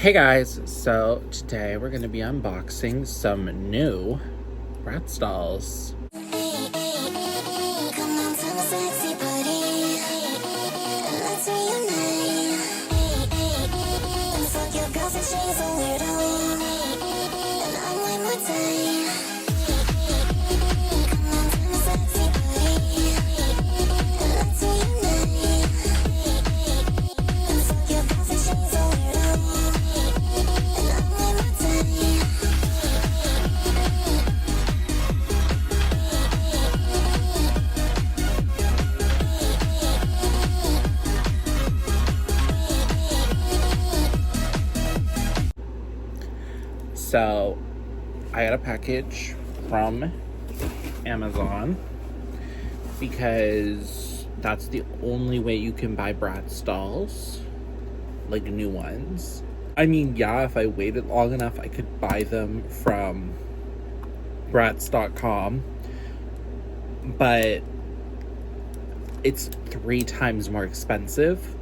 Hey guys, so today we're going to be unboxing some new Bratz dolls. So, I got a package from Amazon because that's the only way you can buy Bratz dolls, like new ones. I mean, yeah, if I waited long enough, I could buy them from Bratz.com, but it's 3 times more expensive.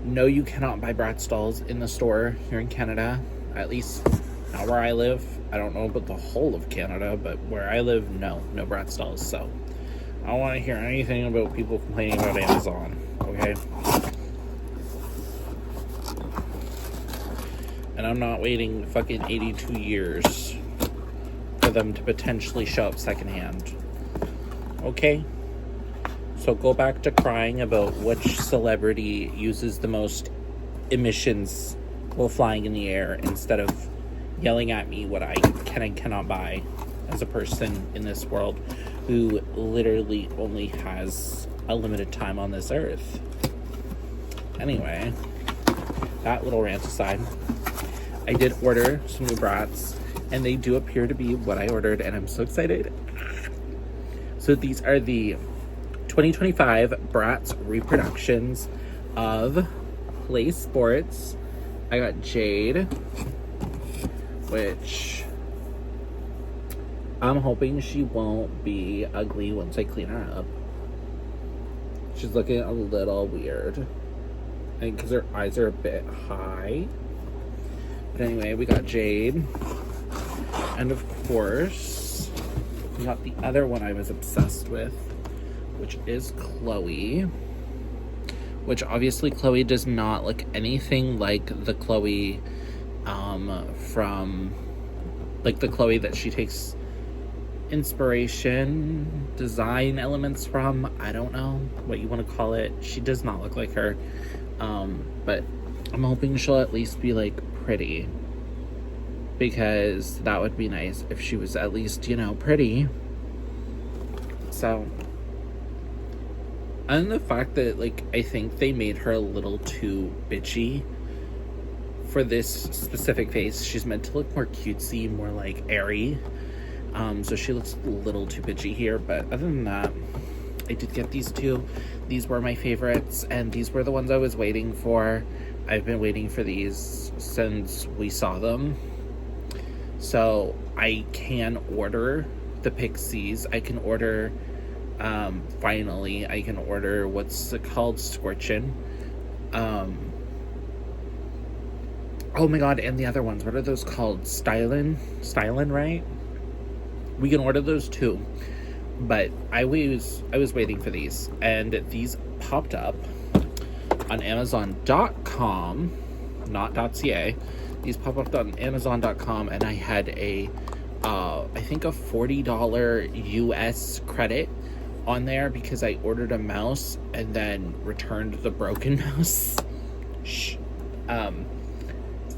No, you cannot buy Bratz dolls in the store here in Canada, at least not where I live. I don't know about the whole of Canada, but where I live, no Bratz dolls. So I don't want to hear anything about people complaining about Amazon, okay? And I'm not waiting fucking 82 years for them to potentially show up secondhand, okay? So go back to crying about which celebrity uses the most emissions while flying in the air, instead of yelling at me what I can and cannot buy as a person in this world who literally only has a limited time on this earth. Anyway, that little rant aside, I did order some new Bratz, and they do appear to be what I ordered, and I'm so excited. So these are the 2025 Bratz reproductions of Cloe Sportz. I got Jade, which I'm hoping she won't be ugly once I clean her up. She's looking a little weird, I think because her eyes are a bit high. But anyway, we got Jade, and of course we got the other one I was obsessed with, which is Cloe. Which obviously Cloe does not look anything like the Cloe from, like the Cloe that she takes inspiration, design elements from. I don't know what you want to call it. She does not look like her. But I'm hoping she'll at least be like pretty, because that would be nice if she was at least, you know, pretty. So, and the fact that, like, I think they made her a little too bitchy for this specific face. She's meant to look more cutesy, more, like, airy. So she looks a little too bitchy here. But other than that, I did get these two. These were my favorites, and these were the ones I was waiting for. I've been waiting for these since we saw them. So I can order the Pixies. I can order... finally, I can order, what's it called? Scorchin. Oh my god, and the other ones, what are those called? Stylin, right? We can order those too. But I was waiting for these, and these popped up on Amazon.com, not .ca. These popped up on Amazon.com, and I had I think a $40 US credit on there because I ordered a mouse and then returned the broken mouse. Shh.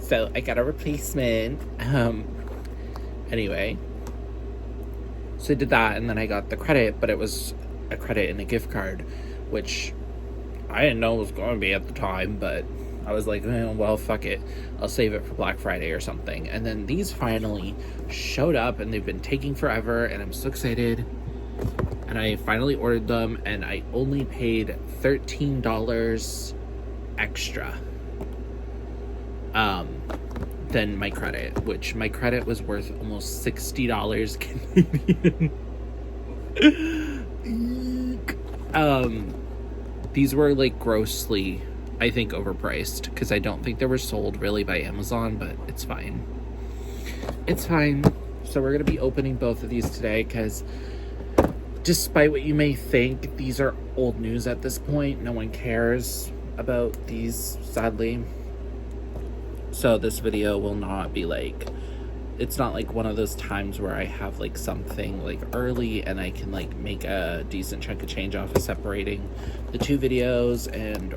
So I got a replacement. Anyway, so I did that, and then I got the credit, but it was a credit and a gift card, which I didn't know was going to be at the time, but I was like, well, fuck it. I'll save it for Black Friday or something. And then these finally showed up, and they've been taking forever, and I'm so excited. And I finally ordered them, and I only paid $13 extra than my credit, which my credit was worth almost $60 Canadian. These were like grossly I think overpriced, because I don't think they were sold really by Amazon, but it's fine. It's fine. So we're going to be opening both of these today, because despite what you may think, these are old news at this point. No one cares about these, sadly. So this video will not be like, it's not like one of those times where I have like something like early and I can like make a decent chunk of change off of separating the two videos, and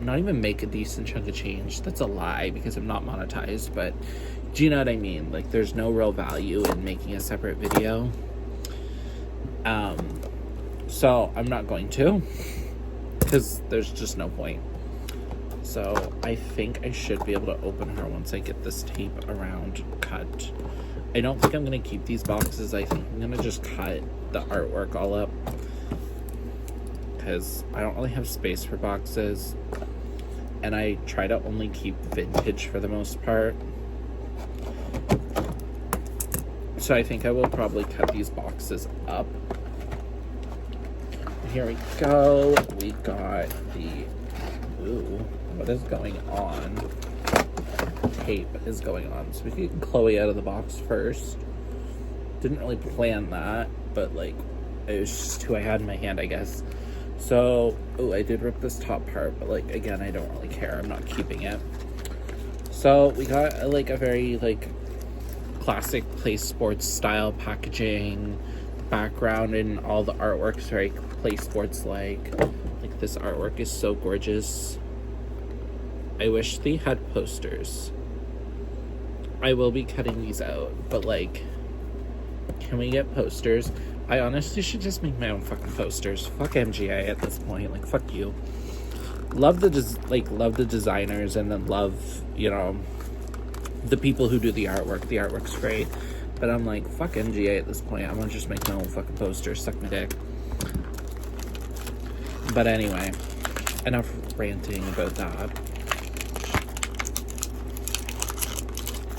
not even make a decent chunk of change. That's a lie, because I'm not monetized, but do you know what I mean? Like, there's no real value in making a separate video. So I'm not going to, because there's just no point. So I think I should be able to open her once I get this tape around cut. I don't think I'm going to keep these boxes. I think I'm going to just cut the artwork all up, because I don't really have space for boxes, and I try to only keep vintage for the most part. So I think I will probably cut these boxes up. Here we go. We got the... Ooh, what is going on? Tape is going on. So we can get Chloe out of the box first. Didn't really plan that, but like, it was just who I had in my hand, I guess. So, oh, I did rip this top part, but like, again, I don't really care. I'm not keeping it. So we got like a very like classic Play Sports style packaging, background, and all the artwork is very Play Sports like this artwork is so gorgeous. I wish they had posters. I will be cutting these out, but like, can we get posters? I honestly should just make my own fucking posters. Fuck MGA at this point. Like, fuck you. Love the designers, and then love, you know, the people who do the artwork. The artwork's great, but I'm like, fuck MGA at this point. I'm gonna just make my own fucking posters. Suck my dick. But anyway, enough ranting about that.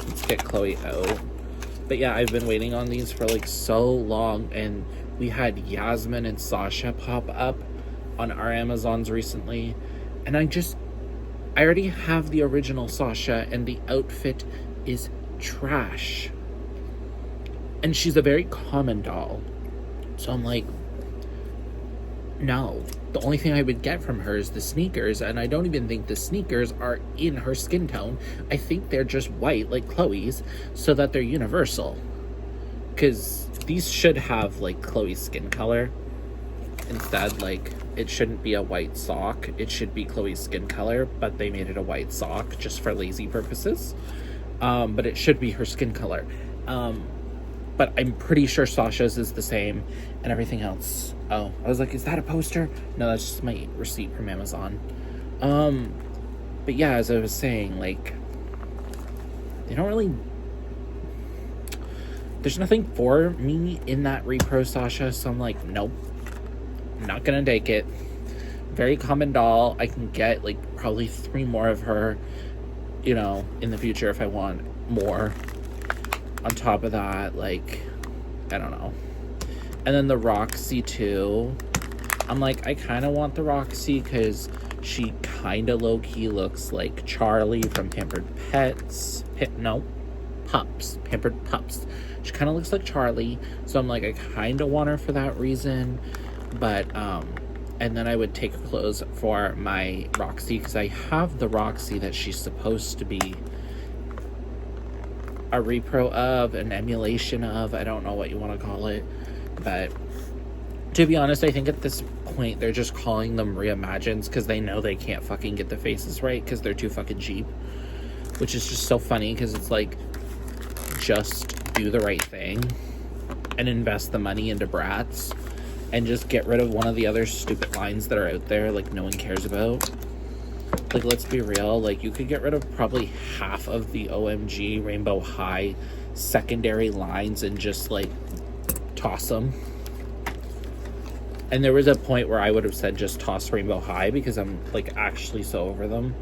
Let's get Chloe out. But yeah, I've been waiting on these for like so long, and we had Yasmin and Sasha pop up on our Amazons recently, and I already have the original Sasha, and the outfit is trash. And she's a very common doll. So I'm like, no. The only thing I would get from her is the sneakers, and I don't even think the sneakers are in her skin tone. I think they're just white, like Chloe's, so that they're universal. Because these should have, like, Chloe's skin color. Instead, like, it shouldn't be a white sock. It should be Chloe's skin color, but they made it a white sock just for lazy purposes. But it should be her skin color. But I'm pretty sure Sasha's is the same, and everything else. Oh, I was like, is that a poster? No, that's just my receipt from Amazon. But yeah, as I was saying, like, they don't really... There's nothing for me in that Repro Sasha, so I'm like, nope. I'm not gonna take it. Very common doll. I can get, like, probably 3 more of her, you know, in the future if I want more. On top of that, like, I don't know. And then the Roxy, too. I'm like, I kind of want the Roxy because she kind of low-key looks like Charlie from Pampered Pets. Pampered Pups. She kind of looks like Charlie. So I'm like, I kind of want her for that reason. But, and then I would take clothes for my Roxy because I have the Roxy that she's supposed to be a repro of, an emulation of, I don't know what you want to call it, but to be honest, I think at this point they're just calling them reimagines because they know they can't fucking get the faces right because they're too fucking cheap, which is just so funny because it's like, just do the right thing and invest the money into Bratz and just get rid of one of the other stupid lines that are out there like no one cares about. Like, let's be real, like, you could get rid of probably half of the OMG Rainbow High secondary lines and just, like, toss them. And there was a point where I would have said just toss Rainbow High because I'm, like, actually so over them.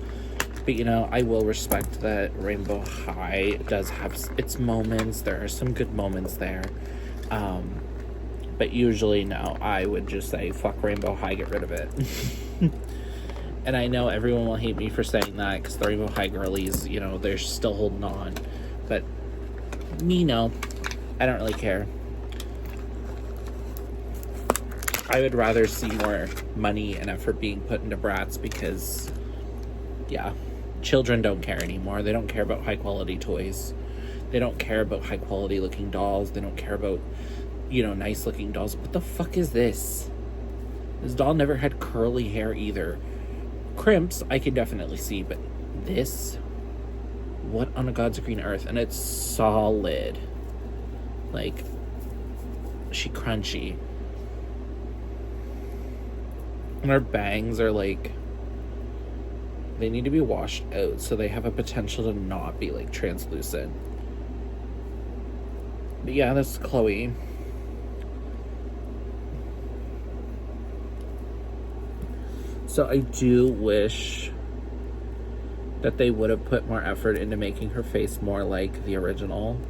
But, you know, I will respect that Rainbow High does have its moments. There are some good moments there. But usually, no, I would just say, fuck Rainbow High, get rid of it. And I know everyone will hate me for saying that because the Rainbow High girlies, you know, they're still holding on. But me, no. I don't really care. I would rather see more money and effort being put into Bratz because, yeah, children don't care anymore. They don't care about high-quality toys. They don't care about high-quality looking dolls. They don't care about, you know, nice-looking dolls. What the fuck is this? This doll never had curly hair either. Crimps, I can definitely see, but this? What on a God's green earth? And it's solid. Like, she crunchy. And her bangs are like, they need to be washed out so they have a potential to not be like translucent. But yeah, that's Cloe. So I do wish that they would have put more effort into making her face more like the original.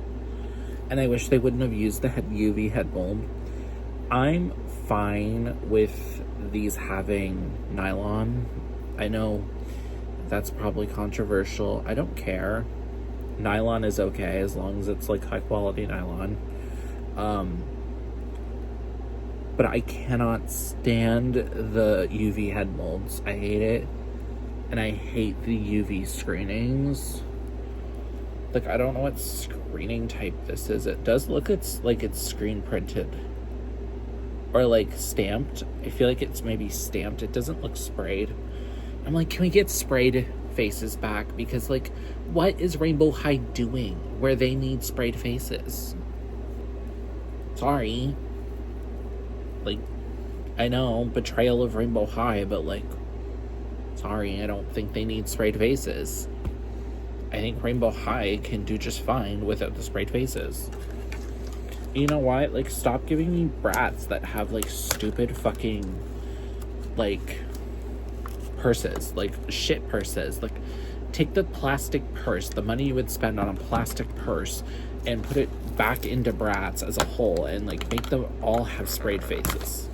And I wish they wouldn't have used the UV head mold. I'm fine with these having nylon. I know that's probably controversial. I don't care. Nylon is okay as long as it's like high quality nylon. But I cannot stand the UV head molds. I hate it. And I hate the UV screenings. Like, I don't know what screening type this is. It does look like it's screen printed. Or like stamped. I feel like it's maybe stamped. It doesn't look sprayed. I'm like, can we get sprayed faces back? Because like, what is Rainbow High doing where they need sprayed faces? Sorry. Like, I know, betrayal of Rainbow High, but like, sorry, I don't think they need sprayed faces. I think Rainbow High can do just fine without the sprayed faces. You know what? Like, stop giving me Bratz that have like stupid fucking like purses, like shit purses. Like, take the plastic purse, the money you would spend on a plastic purse, and put it back into Bratz as a whole and like make them all have sprayed faces.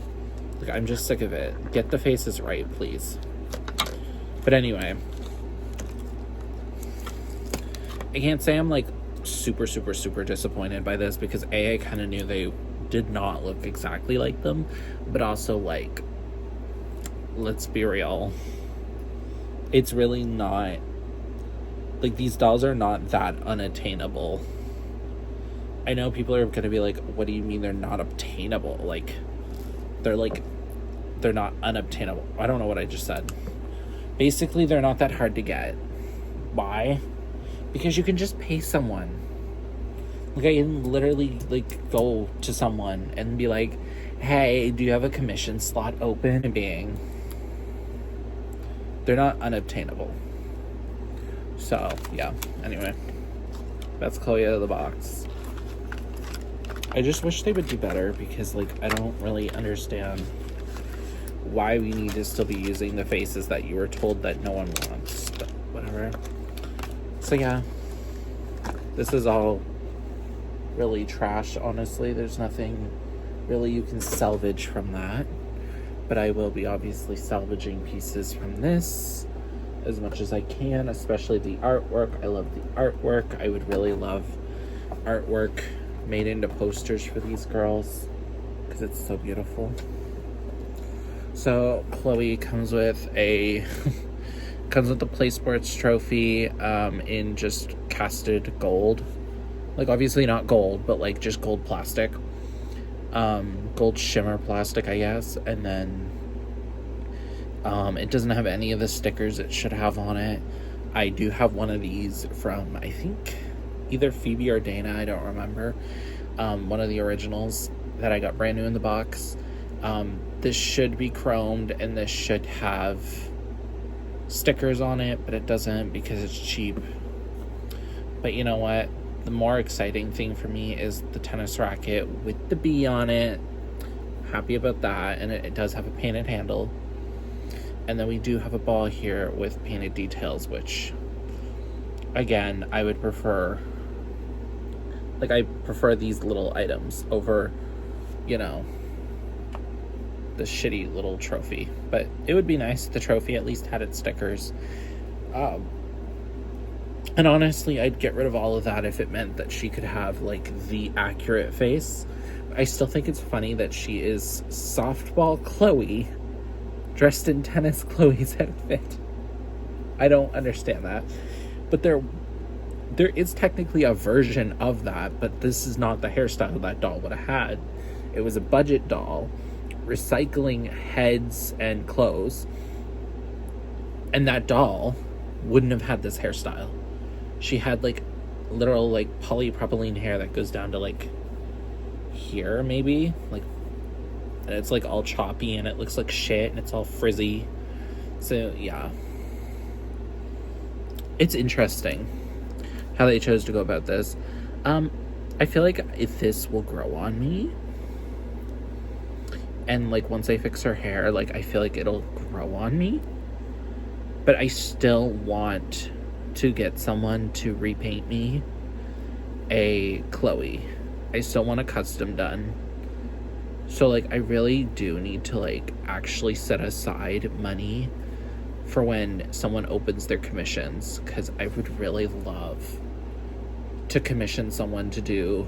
Like, I'm just sick of it. Get the faces right, please. But anyway, I can't say I'm like super disappointed by this because I kind of knew they did not look exactly like them, but also like, let's be real, it's really not like, these dolls are not that unattainable. I know people are gonna be like, what do you mean they're not obtainable? Like, they're not unobtainable. I don't know what I just said. Basically, they're not that hard to get. Why? Because you can just pay someone. Like, I can literally like go to someone and be like, hey, do you have a commission slot open? And being, they're not unobtainable. So yeah, anyway, that's Cloe out of the box. I just wish they would do better because like, I don't really understand why we need to still be using the faces that you were told that no one wants, but whatever. So yeah, this is all really trash, honestly. There's nothing really you can salvage from that, but I will be obviously salvaging pieces from this as much as I can, especially the artwork. I love the artwork. I would really love artwork made into posters for these girls because it's so beautiful. So Cloe comes with a comes with the Play Sports trophy in just casted gold. Like, obviously not gold, but like just gold plastic. Gold shimmer plastic, I guess. And then it doesn't have any of the stickers it should have on it. I do have one of these from, I think, either Phoebe or Dana, I don't remember. One of the originals that I got brand new in the box. This should be chromed and this should have stickers on it, but it doesn't because it's cheap. But you know what? The more exciting thing for me is the tennis racket with the bee on it. Happy about that. And it does have a painted handle. And then we do have a ball here with painted details, which, again, I would prefer. Like, I prefer these little items over, you know, this shitty little trophy. But it would be nice if the trophy at least had its stickers. And honestly, I'd get rid of all of that if it meant that she could have, like, the accurate face. I still think it's funny that she is softball Cloe dressed in tennis Chloe's outfit. I don't understand that. But there is technically a version of that, but this is not the hairstyle that doll would have had. It was a budget doll, recycling heads and clothes, and that doll wouldn't have had this hairstyle. She had, like, literal, like, polypropylene hair that goes down to, like, here, maybe? Like, and it's, like, all choppy, and it looks like shit, and it's all frizzy. So, yeah. It's interesting how they chose to go about this. I feel like if this will grow on me, and, like, once I fix her hair, like, I feel like it'll grow on me. But I still want to get someone to repaint me a Cloe. I still want a custom done. So, like, I really do need to, like, actually set aside money for when someone opens their commissions, because I would really love to commission someone to do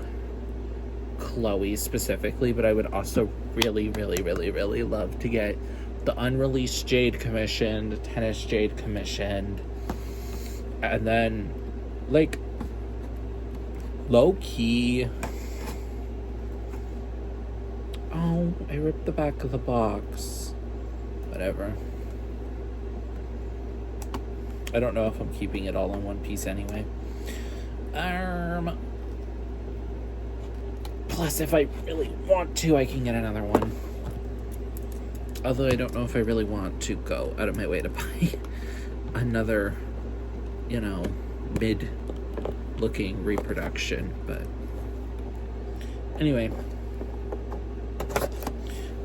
Cloe specifically, but I would also really, really, really, really love to get the unreleased Jade commissioned, the tennis Jade commissioned, and then, like, low-key... Oh, I ripped the back of the box. Whatever. I don't know if I'm keeping it all in one piece anyway. Plus, if I really want to, I can get another one. Although I don't know if I really want to go out of my way to buy another, you know, mid-looking reproduction. But anyway,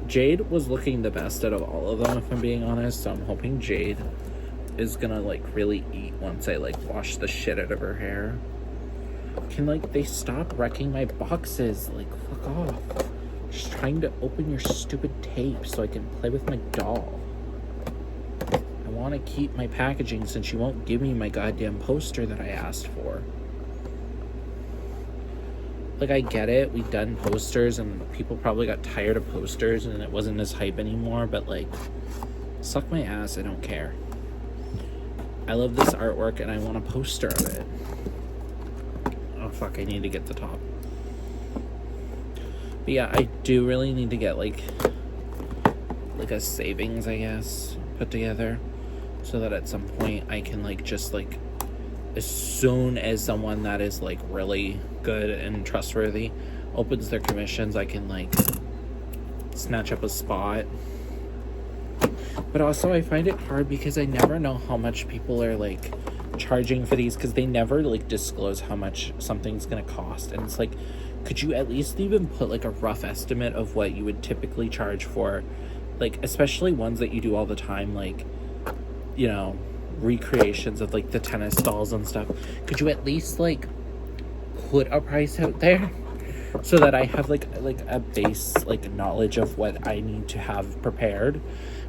Jade was looking the best out of all of them, if I'm being honest. So I'm hoping Jade is gonna, like, really eat once I, like, wash the shit out of her hair. Can, like, they stop wrecking my boxes? Like, fuck off. Just trying to open your stupid tape so I can play with my doll. I want to keep my packaging since you won't give me my goddamn poster that I asked for. Like, I get it. We've done posters and people probably got tired of posters and it wasn't as hype anymore, but, like, suck my ass. I don't care. I love this artwork and I want a poster of it. Oh, fuck. I need to get the top. But yeah, I do really need to get, like a savings, I guess, put together, so that at some point I can, like, just, like, as soon as someone that is, like, really good and trustworthy opens their commissions, I can, like, snatch up a spot. But also, I find it hard because I never know how much people are, like, charging for these, because they never, like, disclose how much something's gonna cost. And it's like, could you at least even put, like, a rough estimate of what you would typically charge for, like, especially ones that you do all the time, like, you know, recreations of, like, the tennis dolls and stuff. Could you at least, like, put a price out there so that I have, like a base, like, knowledge of what I need to have prepared?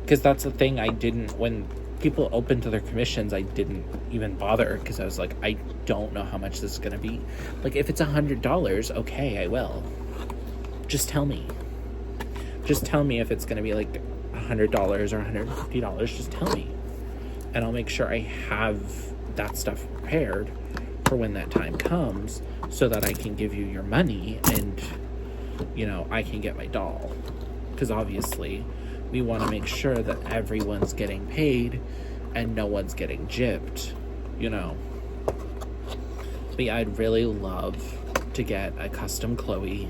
Because that's the thing, I didn't, when people opened to their commissions, I didn't even bother, because I was like, I don't know how much this is going to be. Like, if it's $100, okay, I will. Just tell me. Just tell me if it's going to be, like, $100 or $150. Just tell me. And I'll make sure I have that stuff prepared for when that time comes, so that I can give you your money and, you know, I can get my doll. Because obviously, we want to make sure that everyone's getting paid and no one's getting gypped, you know. But yeah, I'd really love to get a custom Cloe,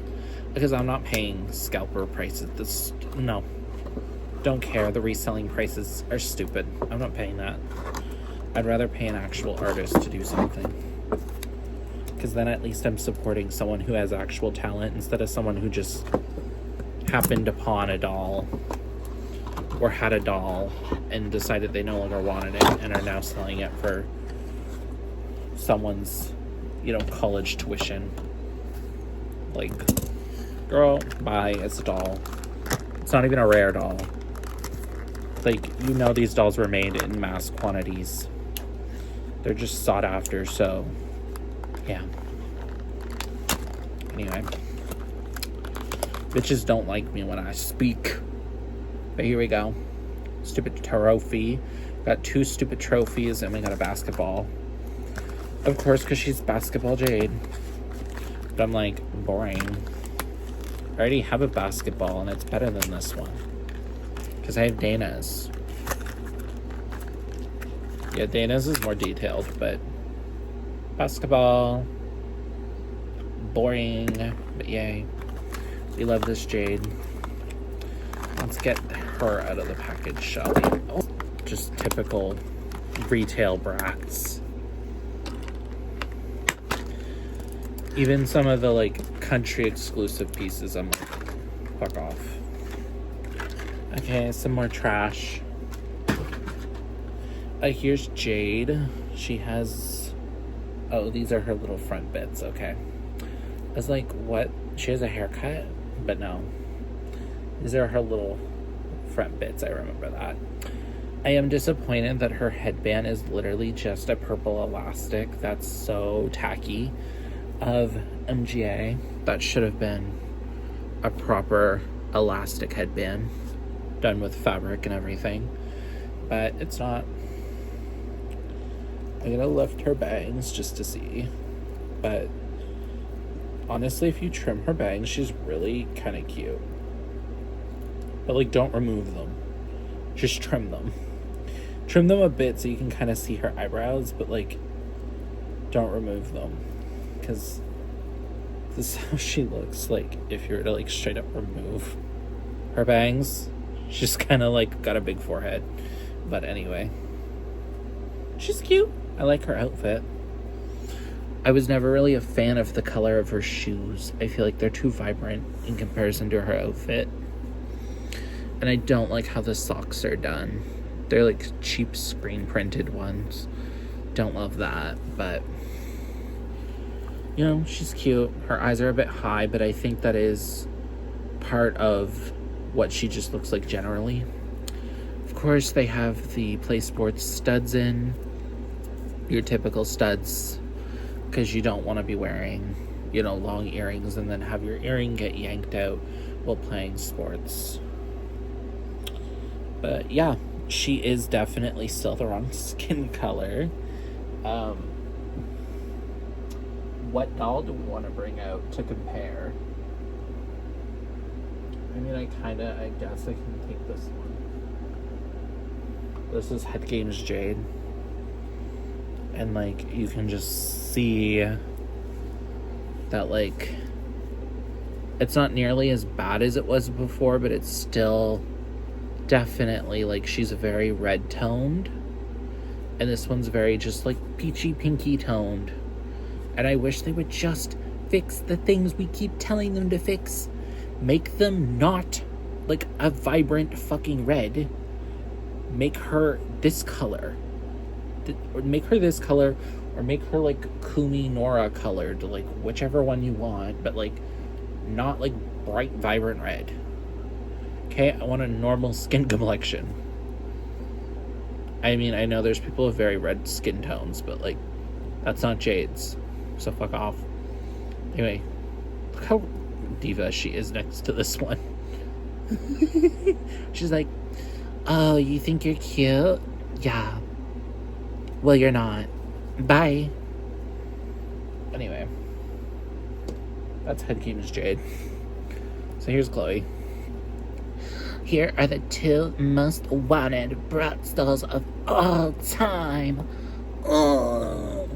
because I'm not paying scalper prices. No. Don't care. The reselling prices are stupid. I'm not paying that. I'd rather pay an actual artist to do something. Because then at least I'm supporting someone who has actual talent instead of someone who just happened upon a doll or had a doll and decided they no longer wanted it and are now selling it for someone's, you know, college tuition. Like, girl, bye, it's a doll. It's not even a rare doll. Like, you know, these dolls were made in mass quantities. They're just sought after, so yeah. Anyway, bitches don't like me when I speak. But here we go. Stupid trophy. Got 2 stupid trophies, and we got a basketball. Of course, because she's basketball Jade. But I'm like, boring. I already have a basketball, and it's better than this one. Because I have Dana's. Yeah, Dana's is more detailed, but basketball. Boring. But yay. We love this Jade. Let's get her out of the package, shall we? Oh, just typical retail Bratz. Even some of the, like, country exclusive pieces, I'm like, fuck off. Okay, some more trash. Here's Jade. She has... Oh, these are her little front bits, okay. I was like, what? She has a haircut? But no. These are her little front bits, I remember that. I am disappointed that her headband is literally just a purple elastic. That's so tacky of MGA. That should have been a proper elastic headband done with fabric and everything, but it's not. I'm gonna lift her bangs just to see, but honestly, if you trim her bangs, she's really kind of cute. But like, don't remove them, just trim them a bit so you can kind of see her eyebrows, but like, don't remove them, because this is how she looks like if you were to like straight up remove her bangs. She's kind of like got a big forehead. But anyway, she's cute. I like her outfit. I was never really a fan of the color of her shoes. I feel like they're too vibrant in comparison to her outfit. And I don't like how the socks are done. They're like cheap screen printed ones. Don't love that, but you know, she's cute. Her eyes are a bit high, but I think that is part of what she just looks like generally. Of course, they have the Play Sports studs in. Your typical studs, because you don't want to be wearing, you know, long earrings and then have your earring get yanked out while playing sports. But yeah, she is definitely still the wrong skin color. What doll do we want to bring out to compare? I mean, I guess I can take this one. This is Head Games Jade. And, like, you can just see that, like, it's not nearly as bad as it was before, but it's still definitely, like, she's very red toned. And this one's very just, like, peachy pinky toned. And I wish they would just fix the things we keep telling them to fix. Make them not like a vibrant fucking red. Make her this color. Or make her this color. Or make her like Kumi Nora colored. Like whichever one you want. But like not like bright vibrant red. Okay, I want a normal skin complexion. I mean, I know there's people with very red skin tones. But like, that's not Jade's. So fuck off. Anyway, look how diva she is next to this one. She's like, oh, you think you're cute? Yeah. Well, you're not. Bye. Anyway, that's Head Games Jade. So here's Chloe. Here are the 2 most wanted Bratz dolls of all time. Oh.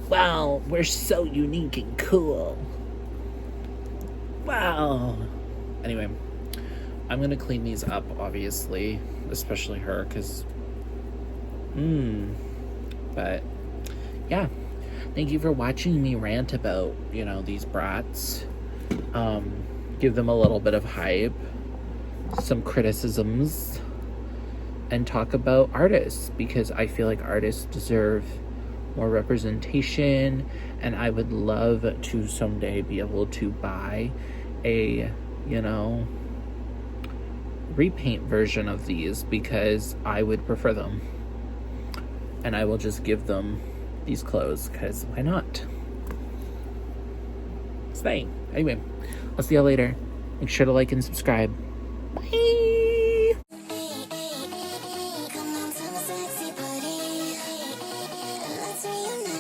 Wow, we're so unique and cool. Wow. Anyway, I'm gonna clean these up, obviously, especially her, because but yeah, thank you for watching me rant about, you know, these Bratz. Give them a little bit of hype, some criticisms, and talk about artists, because I feel like artists deserve more representation, and I would love to someday be able to buy a, you know, repaint version of these because I would prefer them. And I will just give them these clothes because why not? Staying. Anyway, I'll see y'all later. Make sure to like and subscribe. Bye.